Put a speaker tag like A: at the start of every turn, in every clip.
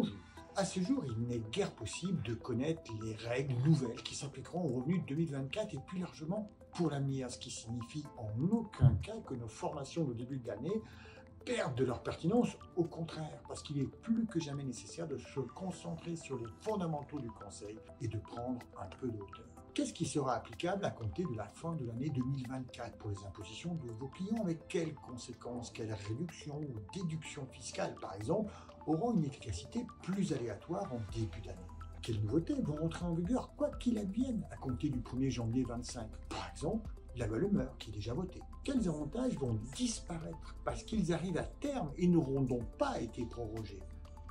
A: Bonjour. À ce jour, il n'est guère possible de connaître les règles nouvelles qui s'appliqueront aux revenus de 2024 et plus largement pour l'avenir, ce qui signifie en aucun cas que nos formations de début d'année perdent de leur pertinence, au contraire, parce qu'il est plus que jamais nécessaire de se concentrer sur les fondamentaux du conseil et de prendre un peu de hauteur. Qu'est-ce qui sera applicable à compter de la fin de l'année 2024 pour les impositions de vos clients? Avec quelles conséquences? Quelles réductions ou déductions fiscales, par exemple, auront une efficacité plus aléatoire en début d'année? Quelles nouveautés vont entrer en vigueur, quoi qu'il advienne, à compter du 1er janvier 2025? Par exemple, la loi Le Meur qui est déjà votée. Quels avantages vont disparaître parce qu'ils arrivent à terme et n'auront donc pas été prorogés?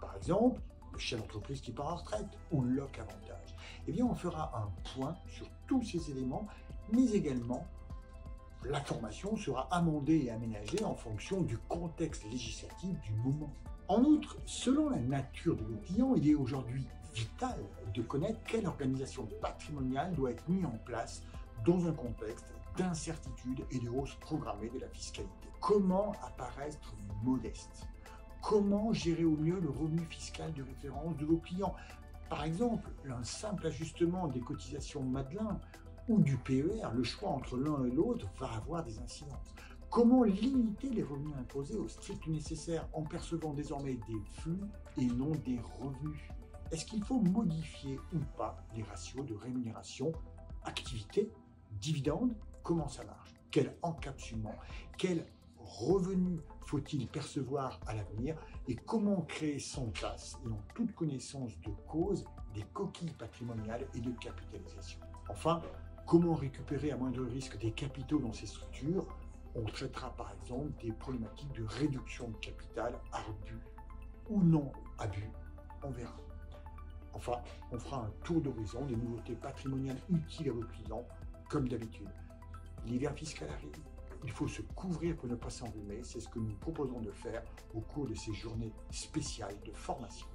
A: Par exemple, le chef d'entreprise qui part en retraite ou lock avantage. Eh bien, on fera un point sur tous ces éléments, mais également la formation sera amendée et aménagée en fonction du contexte législatif du moment. En outre, selon la nature de nos clients, il est aujourd'hui vital de connaître quelle organisation patrimoniale doit être mise en place dans un contexte d'incertitude et de hausse programmée de la fiscalité. Comment apparaître modeste? Comment gérer au mieux le revenu fiscal de référence de vos clients? Par exemple, un simple ajustement des cotisations Madelin ou du PER, le choix entre l'un et l'autre va avoir des incidences. Comment limiter les revenus imposés au strict nécessaire en percevant désormais des flux et non des revenus? Est-ce qu'il faut modifier ou pas les ratios de rémunération, activité, dividendes? Comment ça marche? Quel encapsulement? Quel revenu faut-il percevoir à l'avenir? Et comment créer sans casse et en toute connaissance de cause des coquilles patrimoniales et de capitalisation? Enfin, comment récupérer à moindre risque des capitaux dans ces structures? On traitera par exemple des problématiques de réduction de capital, abus ou non abus, on verra. Enfin, on fera un tour d'horizon des nouveautés patrimoniales utiles à vos clients, comme d'habitude. L'hiver fiscal arrive, il faut se couvrir pour ne pas s'enrhumer, c'est ce que nous proposons de faire au cours de ces journées spéciales de formation.